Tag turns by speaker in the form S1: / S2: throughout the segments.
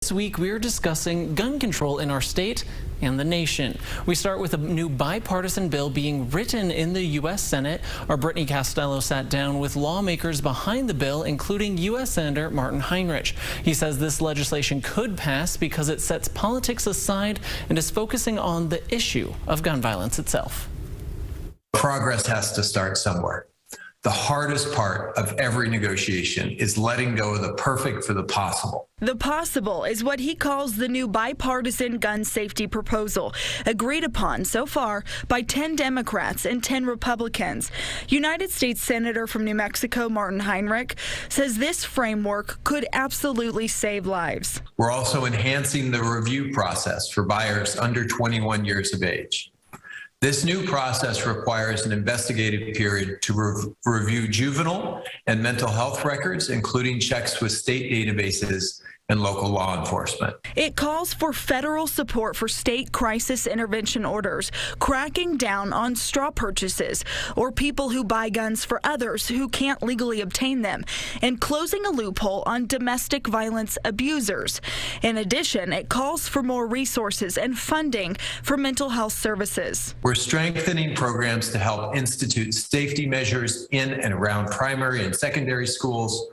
S1: This week, we are discussing gun control in our state and the nation. We start with a new bipartisan bill being written in the U.S. Senate. Our Brittany Costello sat down with lawmakers behind the bill, including U.S. Senator Martin Heinrich. He says this legislation could pass because it sets politics aside and is focusing on the issue of gun violence itself.
S2: Progress has to start somewhere. The hardest part of every negotiation is letting go of the perfect for the possible.
S3: The possible is what he calls the new bipartisan gun safety proposal, agreed upon so far by 10 Democrats and 10 Republicans. United States Senator from New Mexico, Martin Heinrich, says this framework could absolutely save lives.
S2: We're also enhancing the review process for buyers under 21 years of age. This new process requires an investigative period to review juvenile and mental health records, including checks with state databases and local law enforcement.
S3: It calls for federal support for state crisis intervention orders, cracking down on straw purchases or people who buy guns for others who can't legally obtain them, and closing a loophole on domestic violence abusers. In addition, it calls for more resources and funding for mental health services.
S2: We're strengthening programs to help institute safety measures in and around primary and secondary schools,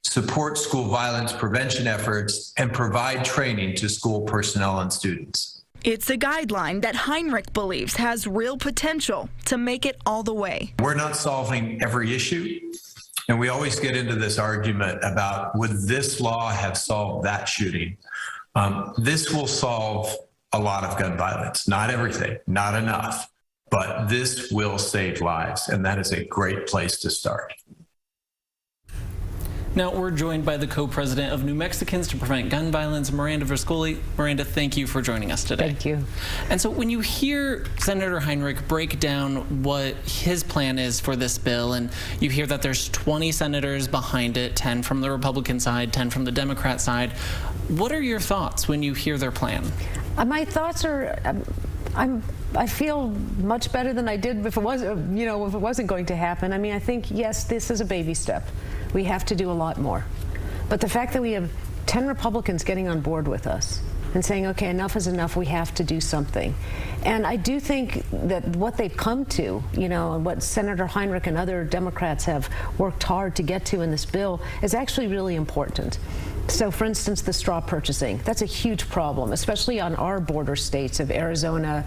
S2: support school violence prevention efforts, and provide training to school personnel and students.
S3: It's a guideline that Heinrich believes has real potential to make it all the way.
S2: We're not solving every issue, and we always get into this argument about would this law have solved that shooting? This will solve a lot of gun violence, not everything, not enough, but this will save lives, and that is a great place to start.
S1: Now we're joined by the co-president of New Mexicans to Prevent Gun Violence, Miranda Verscoli. Miranda, thank you for joining us today.
S4: Thank you.
S1: And so when you hear Senator Heinrich break down what his plan is for this bill, and you hear that there's 20 senators behind it, 10 from the Republican side, 10 from the Democrat side, what are your thoughts when you hear their plan?
S4: My thoughts are, I feel much better than I did if it was, if it wasn't going to happen. I mean, I think, yes, this is a baby step. We have to do a lot more. But the fact that we have 10 Republicans getting on board with us and saying, okay, enough is enough, we have to do something. And I do think that what they've come to, and what Senator Heinrich and other Democrats have worked hard to get to in this bill is actually really important. So, for instance, the straw purchasing, that's a huge problem, especially on our border states of Arizona,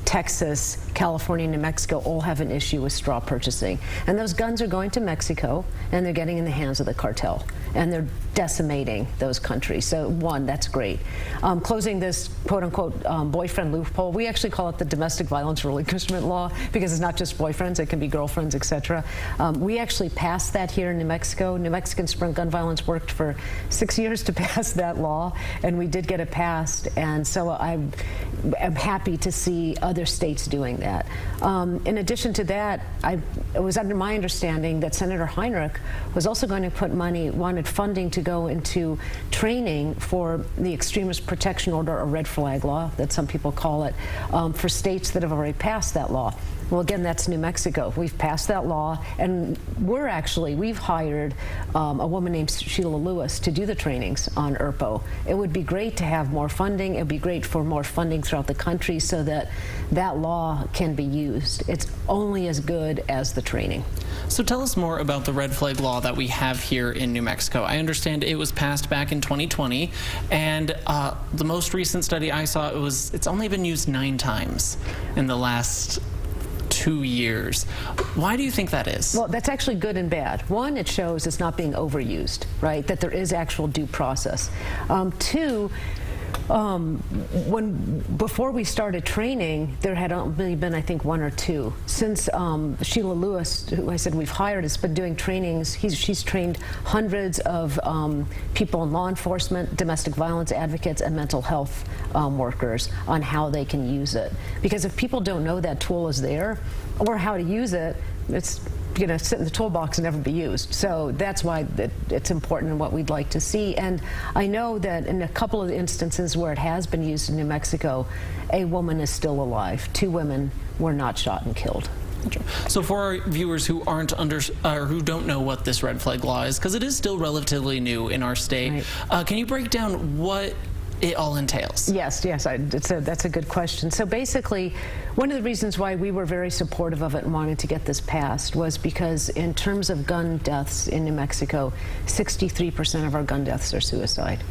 S4: Texas, California, New Mexico, all have an issue with straw purchasing. And those guns are going to Mexico, and they're getting in the hands of the cartel, and they're decimating those countries. So, one, that's great. Closing this quote-unquote boyfriend loophole, we actually call it the domestic violence relinquishment law because it's not just boyfriends, it can be girlfriends, etc. We actually passed that here in New Mexico. New Mexicans for Gun Violence worked for 6 years to pass that law, and we did get it passed, and so I'm happy to see other states doing that. In addition to that, it was under my understanding that Senator Heinrich was also going to put wanted funding to go into training for the Extremist Protection Order, or red flag law, that some people call it, for states that have already passed that law. Well, again, that's New Mexico. We've passed that law, and we've hired a woman named Sheila Lewis to do the trainings on ERPO. It would be great to have more funding. It would be great for more funding throughout the country so that that law can be used. It's only as good as the training.
S1: So tell us more about the red flag law that we have here in New Mexico. I understand it was passed back in 2020, and the most recent study I saw, it's only been used 9 times in the last 2 years. Why do you think that is? Well,
S4: that's actually good and bad. One, it shows it's not being overused, right? That there is actual due process. Two, before we started training, there had only been, I think, 1 or 2. Since Sheila Lewis, who I said we've hired, has been doing trainings, she's trained hundreds of people in law enforcement, domestic violence advocates, and mental health workers on how they can use it. Because if people don't know that tool is there or how to use it, it's sit in the toolbox and never be used. So that's why it's important and what we'd like to see. And I know that in a couple of instances where it has been used in New Mexico, a woman is still alive. 2 women were not shot and killed.
S1: So for our viewers who aren't who don't know what this red flag law is, because it is still relatively new in our state, can you break down what it all entails?
S4: Yes, that's a good question. So basically, one of the reasons why we were very supportive of it and wanted to get this passed was because in terms of gun deaths in New Mexico, 63% of our gun deaths are suicide.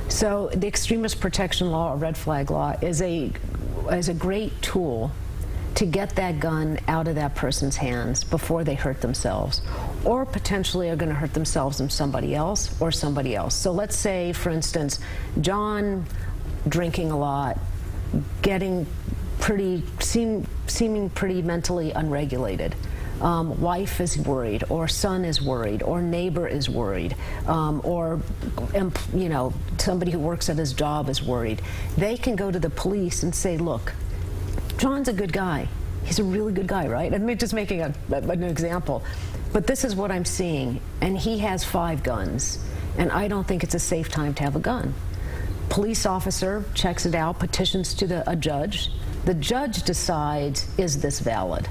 S4: So the extremist protection law, or red flag law, is a great tool to get that gun out of that person's hands before they hurt themselves, or potentially are going to hurt themselves and somebody else or somebody else. So let's say, for instance, John drinking a lot, getting seeming pretty mentally unregulated. Wife is worried, or son is worried, or neighbor is worried, or somebody who works at his job is worried. They can go to the police and say, look, John's a good guy. He's a really good guy, right? I'm just making an example. But this is what I'm seeing, and he has 5 guns, and I don't think it's a safe time to have a gun. Police officer checks it out, petitions to a judge. The judge decides, is this valid?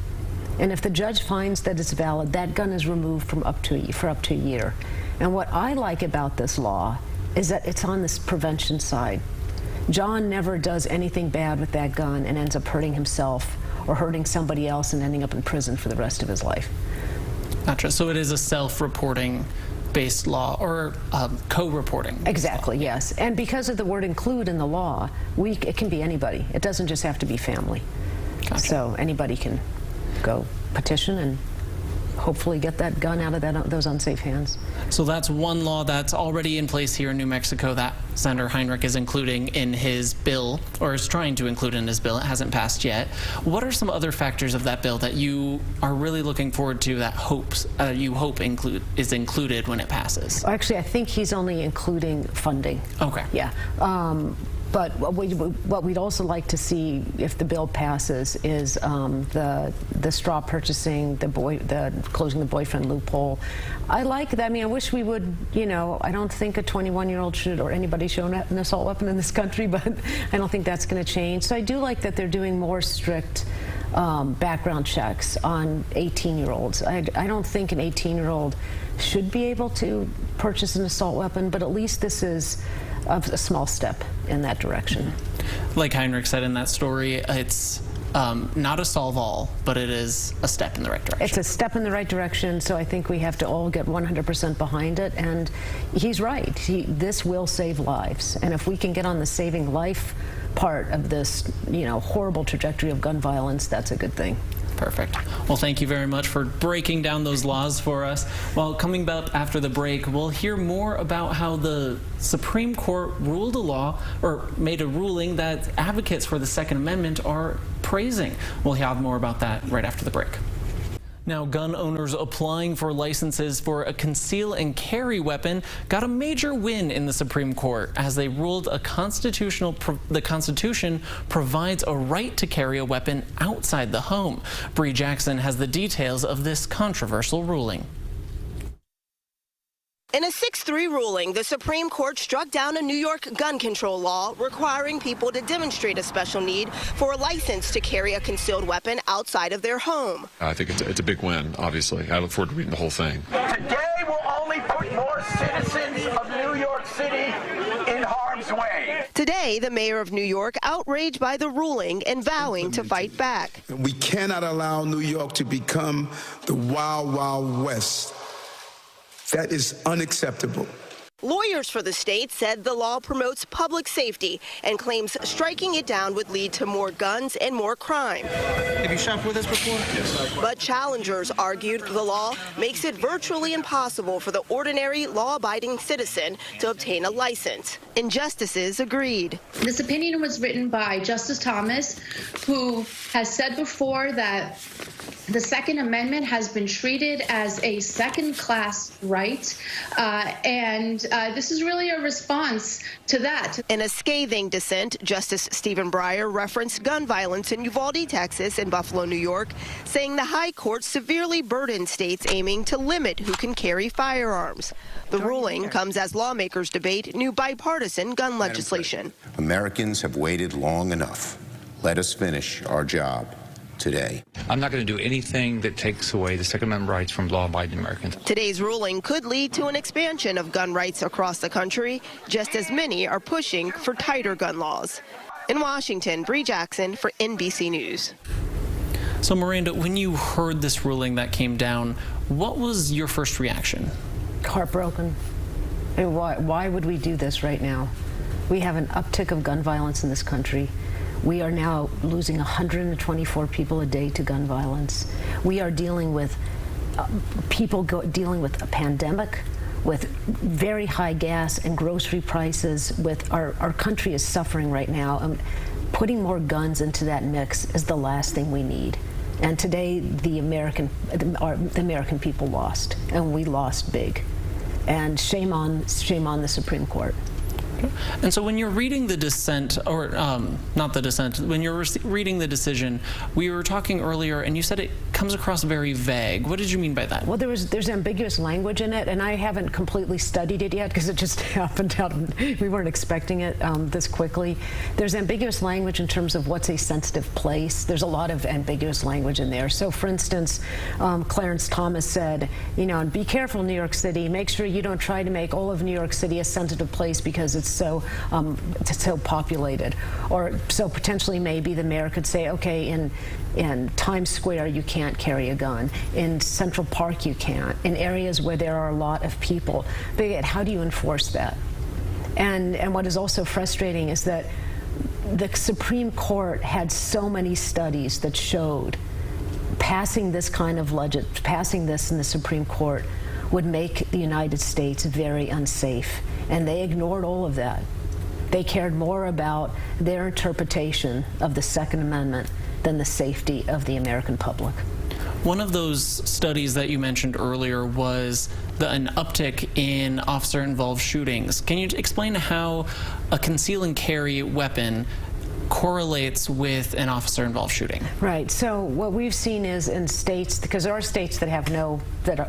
S4: And if the judge finds that it's valid, that gun is removed for up to a year. And what I like about this law is that it's on this prevention side. John never does anything bad with that gun and ends up hurting himself or hurting somebody else and ending up in prison for the rest of his life.
S1: Gotcha. So it is a self-reporting based law, or co-reporting.
S4: Exactly, yes. And because of the word include in the law, it can be anybody. It doesn't just have to be family. Gotcha. So anybody can go petition and hopefully get that gun out of those unsafe hands.
S1: So that's one law that's already in place here in New Mexico that Senator Heinrich is including in his bill, or is trying to include in his bill. It hasn't passed yet. What are some other factors of that bill that you are really looking forward to, that you hope is included when it passes?
S4: Actually, I think he's only including funding. Okay. Yeah. But what we'd also like to see, if the bill passes, is the straw purchasing, the closing the boyfriend loophole. I like that. I mean, I wish we would, I don't think a 21-year-old should, or anybody should own an assault weapon in this country, but I don't think that's going to change. So I do like that they're doing more strict background checks on 18-year-olds. I don't think an 18-year-old should be able to purchase an assault weapon, but at least this is a small step in that direction.
S1: Like Heinrich said in that story, it's not a solve-all, but it is a step in the right direction.
S4: It's a step in the right direction, so I think we have to all get 100% behind it, and he's right. This will save lives, and if we can get on the saving life part of this, horrible trajectory of gun violence, that's a good thing.
S1: Perfect. Well, thank you very much for breaking down those laws for us. Well, coming back after the break, we'll hear more about how the Supreme Court ruled a law, or made a ruling, that advocates for the Second Amendment are praising. We'll have more about that right after the break. Now, gun owners applying for licenses for a conceal and carry weapon got a major win in the Supreme Court as they ruled the Constitution provides a right to carry a weapon outside the home. Bree Jackson has the details of this controversial ruling.
S5: In a 6-3 ruling, the Supreme Court struck down a New York gun control law requiring people to demonstrate a special need for a license to carry a concealed weapon outside of their home.
S6: I think it's a big win, obviously. I look forward to reading the whole thing.
S7: Today will only put more citizens of New York City in harm's way.
S5: Today, the mayor of New York outraged by the ruling and vowing to fight back.
S8: We cannot allow New York to become the Wild Wild West. That is unacceptable.
S5: Lawyers for the state said the law promotes public safety and claims striking it down would lead to more guns and more crime.
S9: Have you shopped with us before?
S5: Yes. But challengers argued the law makes it virtually impossible for the ordinary law-abiding citizen to obtain a license. And justices agreed.
S10: This opinion was written by Justice Thomas, who has said before that the Second Amendment has been treated as a second-class right, and this is really a response to that.
S5: In a scathing dissent, Justice Stephen Breyer referenced gun violence in Uvalde, Texas, and Buffalo, New York, saying the High Court severely burdened states aiming to limit who can carry firearms. The ruling comes as lawmakers debate new bipartisan gun legislation.
S11: Americans have waited long enough. Let us finish our job. today.
S9: I'm not going to do anything that takes away the Second Amendment rights from law-abiding Americans.
S5: Today's ruling could lead to an expansion of gun rights across the country, just as many are pushing for tighter gun laws. In Washington, Bree Jackson for NBC News.
S1: So Miranda, when you heard this ruling that came down, what was your first reaction?
S4: Heartbroken. I mean, why would we do this right now? We have an uptick of gun violence in this country. We are now losing 124 people a day to gun violence. We are dealing with dealing with a pandemic, with very high gas and grocery prices. With our country is suffering right now. Putting more guns into that mix is the last thing we need. And today, the American people lost, and we lost big. And shame on the Supreme Court.
S1: And so when you're reading the dissent, or not the dissent, when you're reading the decision, we were talking earlier and you said it comes across very vague. What did you mean by that?
S4: Well, there's ambiguous language in it, and I haven't completely studied it yet because it just happened out. We weren't expecting it this quickly. There's ambiguous language in terms of what's a sensitive place. There's a lot of ambiguous language in there. So, for instance, Clarence Thomas said, be careful, New York City. Make sure you don't try to make all of New York City a sensitive place because it's so populated. Or so potentially maybe the mayor could say, okay, in Times Square you can't carry a gun. In Central Park you can't. In areas where there are a lot of people. But yet, how do you enforce that? And what is also frustrating is that the Supreme Court had so many studies that showed passing this kind of passing this in the Supreme Court would make the United States very unsafe. And they ignored all of that. They cared more about their interpretation of the Second Amendment than the safety of the American public.
S1: One of those studies that you mentioned earlier was an uptick in officer-involved shootings. Can you explain how a conceal and carry weapon correlates with an officer-involved shooting?
S4: Right. So what we've seen is in states, because there are states that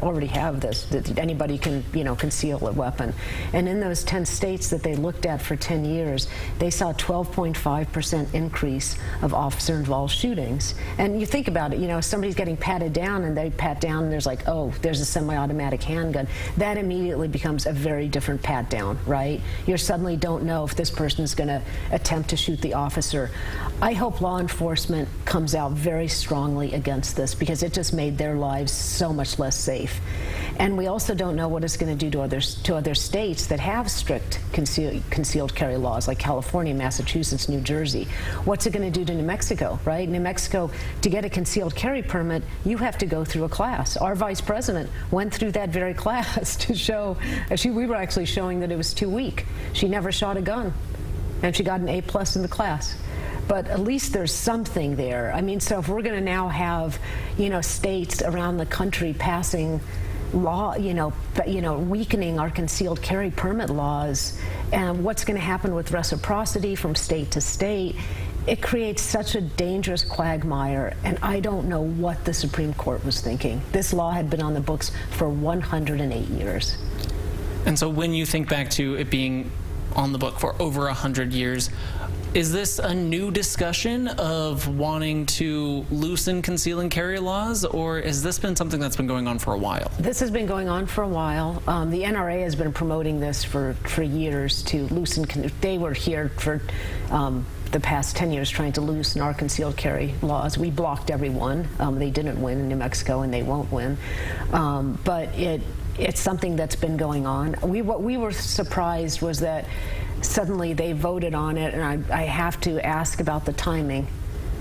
S4: already have this, that anybody can, conceal a weapon. And in those 10 states that they looked at for 10 years, they saw a 12.5% increase of officer-involved shootings. And you think about it, somebody's getting patted down and they pat down and there's like, oh, there's a semi-automatic handgun. That immediately becomes a very different pat down, right? You suddenly don't know if this person is going to attempt to shoot the officer. I hope law enforcement comes out very strongly against this because it just made their lives so much less safe. And we also don't know what it's going to do to other states that have strict concealed carry laws, like California, Massachusetts, New Jersey. What's it going to do to New Mexico, right? New Mexico, to get a concealed carry permit, you have to go through a class. Our vice president went through that very class to show, we were actually showing that it was too weak. She never shot a gun, and she got an A+ in the class. But at least there's something there. I mean, so if we're going to now have, states around the country passing law, weakening our concealed carry permit laws, and what's going to happen with reciprocity from state to state, it creates such a dangerous quagmire, and I don't know what the Supreme Court was thinking. This law had been on the books for 108 years.
S1: And so when you think back to it being on the book for over 100 years, is this a new discussion of wanting to loosen conceal and carry laws, or has this been something that's been going on for a while?
S4: This has been going on for a while. The NRA has been promoting this for years to loosen. They were here for the past 10 years trying to loosen our concealed carry laws. We blocked every one. They didn't win in New Mexico, and they won't win. But it's something that's been going on. What we were surprised was that suddenly they voted on it, and I have to ask about the timing.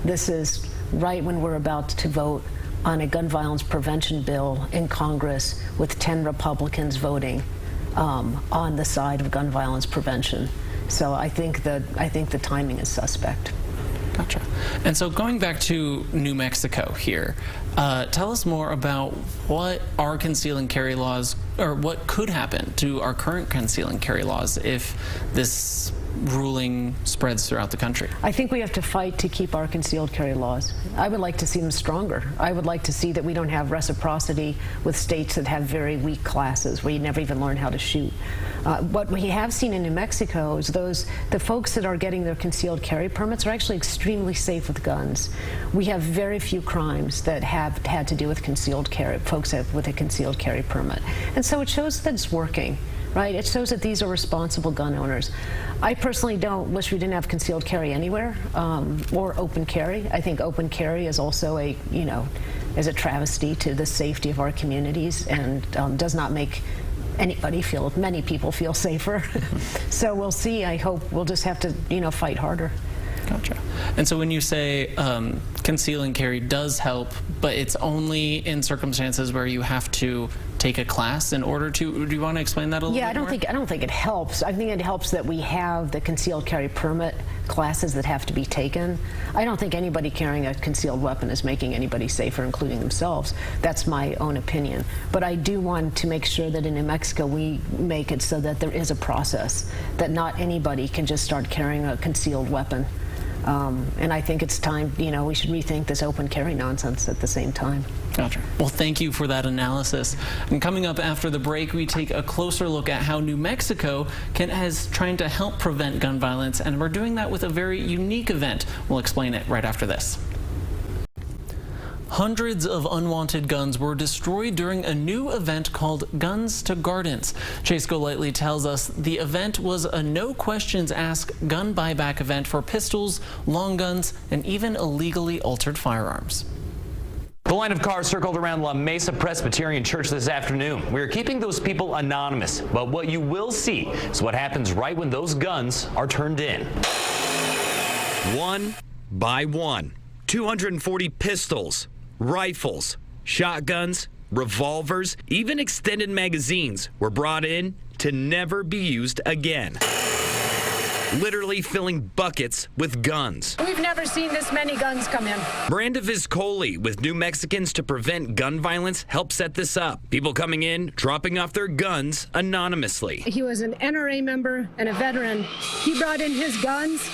S4: This is right when we're about to vote on a gun violence prevention bill in Congress with 10 Republicans voting on the side of gun violence prevention. So I think the timing is suspect.
S1: Gotcha. And so going back to New Mexico here, tell us more about what our conceal and carry laws, or what could happen to our current conceal and carry laws if this ruling spreads throughout the country?
S4: I think we have to fight to keep our concealed carry laws. I would like to see them stronger. I would like to see that we don't have reciprocity with states that have very weak classes where you never even learn how to shoot. What we have seen in New Mexico is the folks that are getting their concealed carry permits are actually extremely safe with guns. We have very few crimes that have had to do with concealed carry, folks with a concealed carry permit. And so it shows that it's working. Right? It shows that these are responsible gun owners. I personally don't wish we didn't have concealed carry anywhere or open carry. I think open carry is also is a travesty to the safety of our communities and does not make many people feel safer. So we'll see. I hope we'll just have to, fight harder.
S1: Gotcha. And so when you say conceal and carry does help, but it's only in circumstances where you have to take a class in order to, do you want to explain that a little bit more?
S4: I don't think it helps. I think it helps that we have the concealed carry permit classes that have to be taken. I don't think anybody carrying a concealed weapon is making anybody safer, including themselves. That's my own opinion. But I do want to make sure that in New Mexico we make it so that there is a process, that not anybody can just start carrying a concealed weapon. And I think it's time, we should rethink this open carry nonsense at the same time.
S1: Gotcha. Well, thank you for that analysis. And coming up after the break, we take a closer look at how New Mexico is trying to help prevent gun violence, and we're doing that with a very unique event. We'll explain it right after this. Hundreds of unwanted guns were destroyed during a new event called Guns to Gardens. Chase Golightly tells us the event was a no-questions-asked gun buyback event for pistols, long guns, and even illegally altered firearms.
S11: The line of cars circled around La Mesa Presbyterian Church this afternoon. We are keeping those people anonymous, but what you will see is what happens right when those guns are turned in.
S12: One by one, 240 pistols, rifles, shotguns, revolvers, even extended magazines were brought in to never be used again. Literally filling buckets with guns.
S13: We've never seen this many guns come in.
S12: Miranda Viscoli with New Mexicans to Prevent Gun Violence helped set this up. People coming in, dropping off their guns anonymously.
S13: He was an NRA member and a veteran. He brought in his guns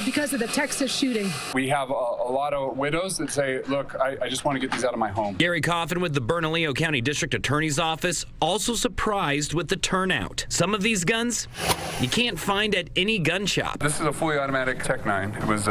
S13: because of the Texas shooting.
S14: We have a lot of widows that say, look, I just want to get these out of my home.
S12: Gary Coffin with the Bernalillo County District Attorney's Office also surprised with the turnout. Some of these guns you can't find at any gun shop.
S14: This is a fully automatic Tech 9. It was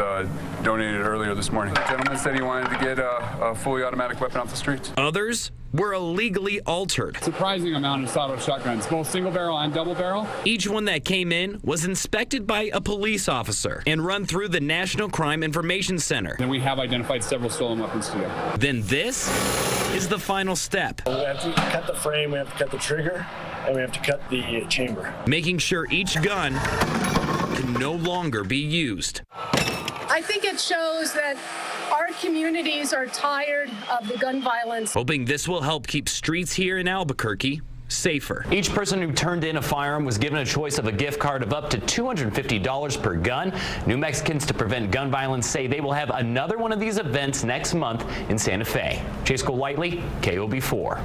S14: donated earlier this morning. The gentleman said he wanted to get a fully automatic weapon off the streets.
S12: Others were illegally altered.
S14: Surprising amount of sawed-off shotguns, both single barrel and double barrel.
S12: Each one that came in was inspected by a police officer and run through the National Crime Information Center.
S14: And we have identified several stolen weapons today.
S12: Then this is the final step.
S15: We have to cut the frame, we have to cut the trigger, and we have to cut the chamber.
S12: Making sure each gun can no longer be used.
S13: I think it shows that our communities are tired of the gun violence.
S12: Hoping this will help keep streets here in Albuquerque safer.
S11: Each person who turned in a firearm was given a choice of a gift card of up to $250 per gun. New Mexicans to Prevent Gun Violence say they will have another one of these events next month in Santa Fe. Chase Golightly, KOB4.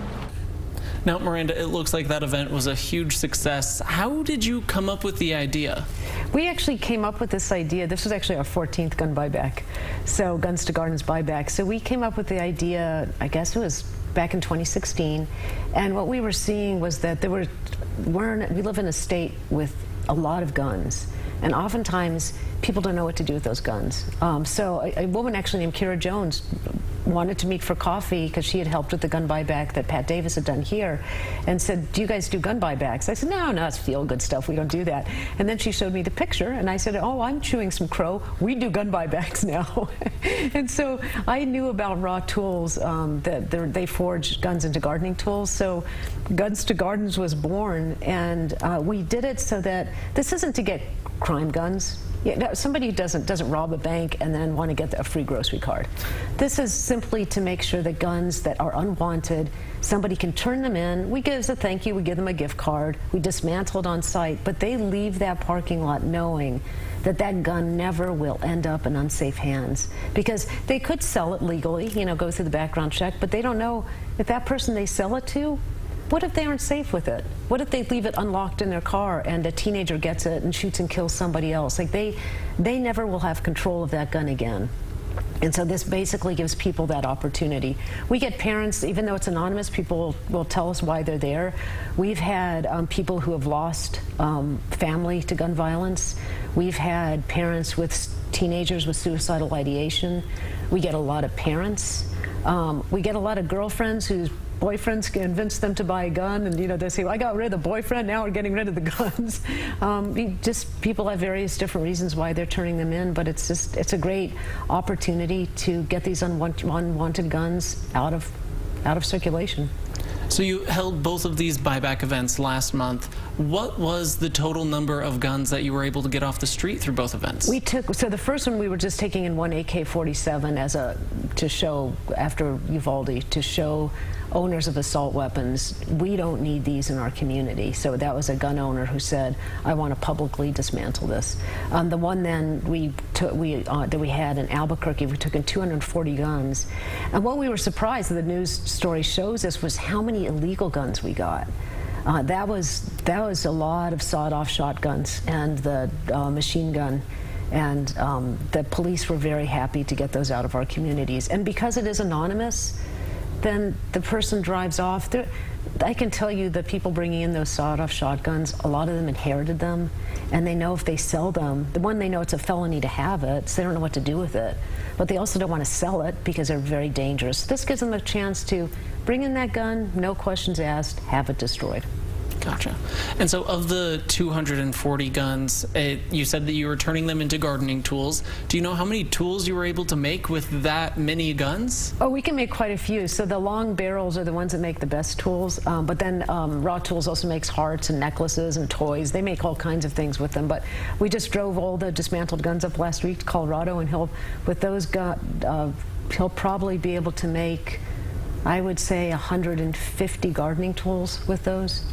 S1: Now, Miranda, it looks like that event was a huge success. How did you come up with the idea?
S4: We actually came up with this idea. This was actually our 14th gun buyback, so Guns to Gardens buyback. So we came up with the idea, I guess it was back in 2016, and what we were seeing was that we live in a state with a lot of guns, and oftentimes people don't know what to do with those guns. So a woman actually named Kira Jones wanted to meet for coffee because she had helped with the gun buyback that Pat Davis had done here, and said, do you guys do gun buybacks? I said, no, it's feel-good stuff. We don't do that. And then she showed me the picture, and I said, oh, I'm chewing some crow. We do gun buybacks now. And so I knew about Raw Tools, that they forge guns into gardening tools. So Guns to Gardens was born, and we did it so that this isn't to get crime guns. Yeah, no, somebody who doesn't rob a bank and then want to get a free grocery card. This is simply to make sure that guns that are unwanted, somebody can turn them in. We give as a thank you, we give them a gift card, we dismantle it on site, but they leave that parking lot knowing that that gun never will end up in unsafe hands, because they could sell it legally, go through the background check, but they don't know if that person they sell it to What if they aren't safe with it? What if they leave it unlocked in their car and a teenager gets it and shoots and kills somebody else? Like they never will have control of that gun again. And so this basically gives people that opportunity. We get parents, even though it's anonymous, people will tell us why they're there. We've had people who have lost family to gun violence. We've had parents with teenagers with suicidal ideation. We get a lot of parents. We get a lot of girlfriends whose boyfriends convince them to buy a gun, and they say, well, I got rid of the boyfriend, now we're getting rid of the guns. People have various different reasons why they're turning them in, but it's a great opportunity to get these unwanted guns out of circulation.
S1: So you held both of these buyback events last month. What was the total number of guns that you were able to get off the street through both events?
S4: So the first one we were just taking in one AK-47 to show, after Uvalde, to show owners of assault weapons, we don't need these in our community. So that was a gun owner who said, I want to publicly dismantle this. The one then that we had in Albuquerque, we took in 240 guns. And what we were surprised, the news story shows us, was how many illegal guns we got. That was a lot of sawed-off shotguns and the machine gun. And the police were very happy to get those out of our communities. And because it is anonymous, then the person drives off. I can tell you the people bringing in those sawed-off shotguns, a lot of them inherited them, and they know if they sell them, they know it's a felony to have it, so they don't know what to do with it. But they also don't want to sell it because they're very dangerous. This gives them a chance to bring in that gun, no questions asked, have it destroyed.
S1: Gotcha. And so of the 240 guns, you said that you were turning them into gardening tools. Do you know how many tools you were able to make with that many guns?
S4: Oh, we can make quite a few. So the long barrels are the ones that make the best tools. But then Raw Tools also makes hearts and necklaces and toys. They make all kinds of things with them. But we just drove all the dismantled guns up last week to Colorado, and he'll probably be able to make, I would say, 150 gardening tools with those.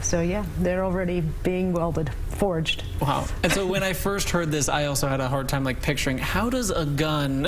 S4: So yeah, they're already being welded, forged.
S1: Wow. And so when I first heard this, I also had a hard time picturing, how does a gun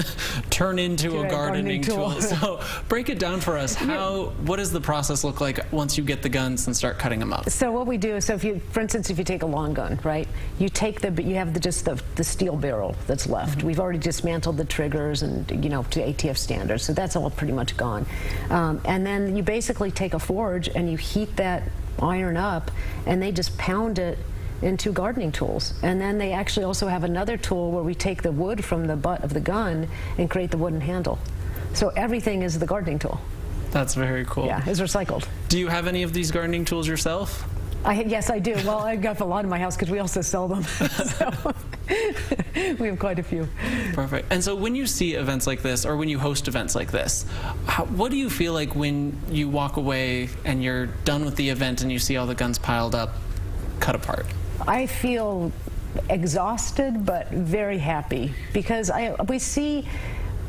S1: turn into a gardening tool? So break it down for us. What does the process look like once you get the guns and start cutting them up? So
S4: what we do is, for instance, if you take a long gun, right, you have just the steel barrel that's left. Mm-hmm. We've already dismantled the triggers and, to ATF standards, so that's all pretty much gone. And then you basically take a forge and you heat that iron up, and they just pound it into gardening tools. And then they actually also have another tool where we take the wood from the butt of the gun and create the wooden handle. So everything is the gardening tool.
S1: That's very cool.
S4: Yeah, it's recycled.
S1: Do you have any of these gardening tools yourself?
S4: Yes, I do. Well, I've got a lot in my house because we also sell them. So we have quite a few.
S1: Perfect. And so when you see events like this, or when you host events like this, what do you feel like when you walk away and you're done with the event and you see all the guns piled up, cut apart? I feel exhausted but very happy because we see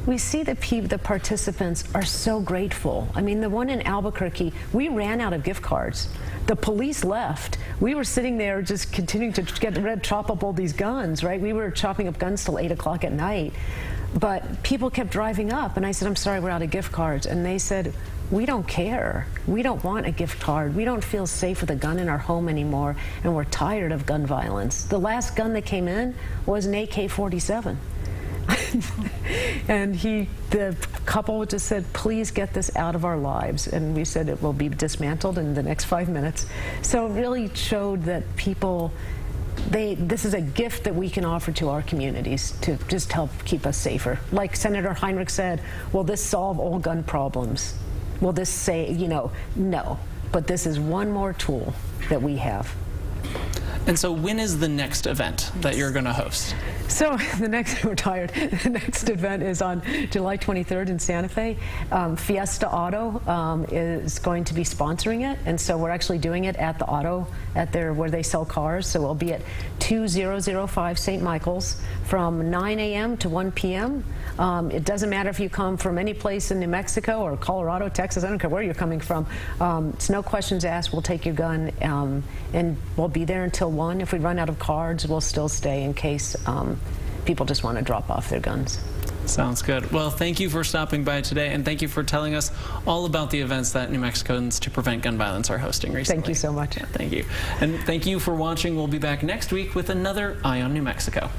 S1: the participants are so grateful. I mean, the one in Albuquerque, we ran out of gift cards. The police left. We were sitting there just continuing to chop up all these guns, right? We were chopping up guns till 8 o'clock at night. But people kept driving up, and I said, I'm sorry, we're out of gift cards. And they said, we don't care. We don't want a gift card. We don't feel safe with a gun in our home anymore, and we're tired of gun violence. The last gun that came in was an AK-47. And the couple just said, please get this out of our lives. And we said it will be dismantled in the next 5 minutes. So it really showed that people, this is a gift that we can offer to our communities to just help keep us safer. Like Senator Heinrich said, will this solve all gun problems? Will this say, no. But this is one more tool that we have. And so when is the next event that you're going to host? So we're tired. The next event is on July 23rd in Santa Fe. Fiesta Auto is going to be sponsoring it, and so we're actually doing it at the auto, where they sell cars. So we'll be at 2005 St. Michael's from 9 a.m. to 1 p.m. It doesn't matter if you come from any place in New Mexico or Colorado, Texas, I don't care where you're coming from. It's no questions asked. We'll take your gun, and we'll be there until 1. If we run out of cards, we'll still stay in case people just want to drop off their guns. Sounds good. Well, thank you for stopping by today, and thank you for telling us all about the events that New Mexicans to Prevent Gun Violence are hosting recently.
S4: Thank you so much.
S1: Yeah, thank you. And thank you for watching. We'll be back next week with another Eye on New Mexico.